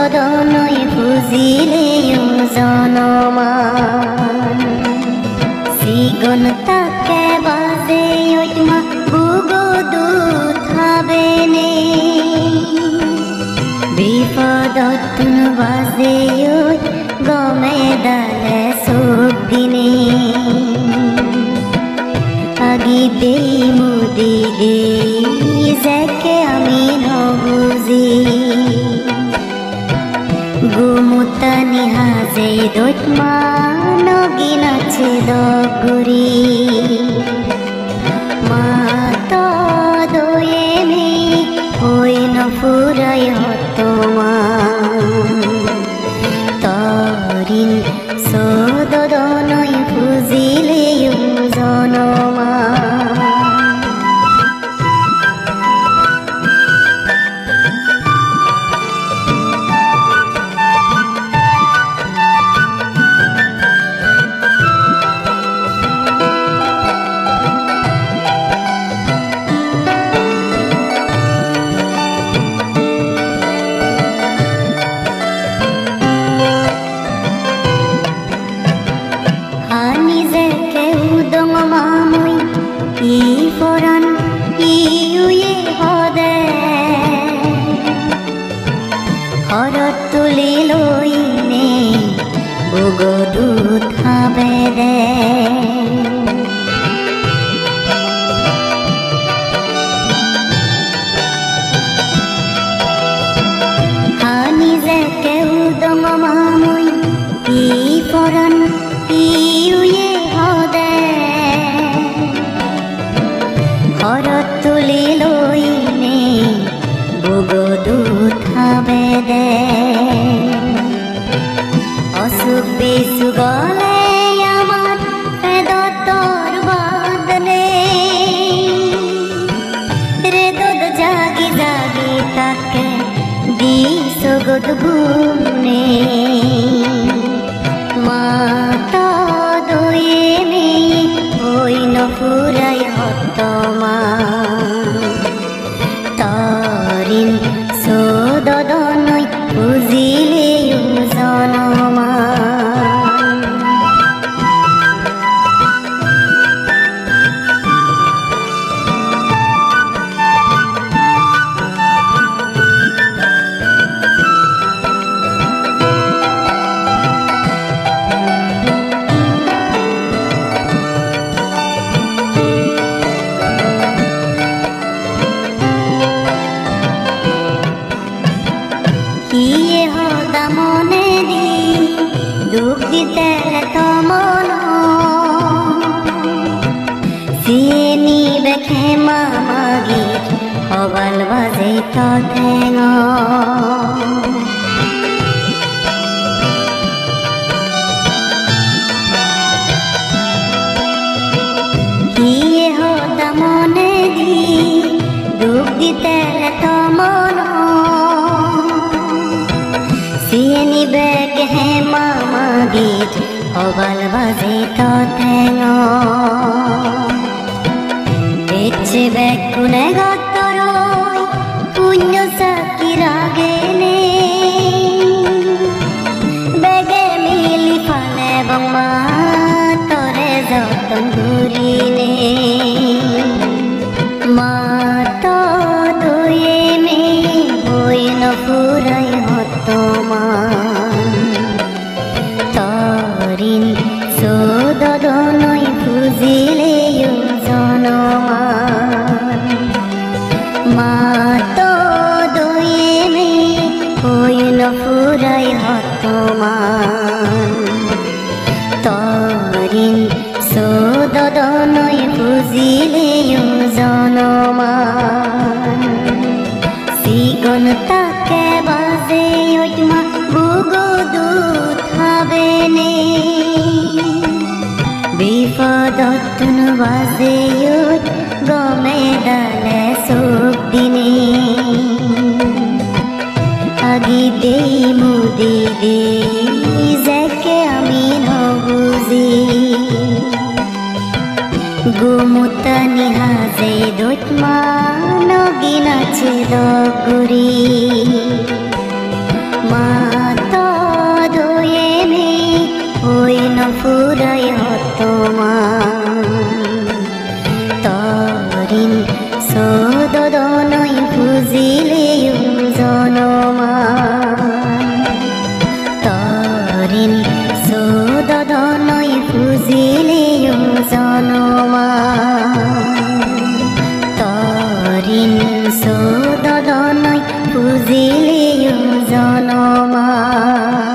দদনৈ ফুজিলেও জনমান সিগন তাকে বাজে ওইমা বুগদু থাবেনে বিপদতুন বাজে ওই গমে দালে সব দিনে আগি দেই মুদি দেই যেকে আমি নবুজি গুমুতানি হাজে দৈতমা নগিন আছে দগুরি মাত দয়ে মে হই নফুরাই হতমা তরিন সদদনৈ ফুজিলেও জনমা Iforan iuye hode horot tuli loine ugodu thabede hani zeke udong mamui iforan iuye hode হরত তুলি লইনে বুগদু থাবেদে অসুখ বিসুখ গলে আমার পেদতর বাদনে রেদদ জাগি জাগি তাকে দিস গদ ঘুমনে মাতা দয়ে মে হই নফুরাই হতমা তরিন সদদনৈ ফুজিলেও জনমা কিয়ে হদা মনে দি দুঃখ দিতে তমন সিয়ে নিবে খেমা মাগি হবাল বাজে তথেঙ কিয়ে হদা মনে দি দুঃখ দিতে তমন সিয়ে নিবে হে মামা গীত হবাল বাজে তথেঙ পেছে বেকুনে গতরই পুণ্য সাকি রাগেনে বেগে মিলি ফালে বংমা তরে যতন ঘুরিনে মাত দয়ে মে হই নফুরাই হতমা তরিন সদদনৈ ফুজিলেও জনমা মাত দয়ে মে হই নফুরাই হতমা তরিন সদদনৈ ফুজিলেও জনমা সিগন তাকে বাজে ওইমা বুগদু থাবেনে বিপদতুন বাজে ওই গমে দালে সব দিনে আগি দেই মুদি দেই যেকে আমি নবুজি গুমুতানি হাজে দৈতমা নগিন আছে দগুরি মা তৰিণ সদদনৈ পুজিলেও জনমান তৰিণ সদদনৈ পুজিলেও জনমান তৰিণ সদদনৈ পুজিলেও জনমান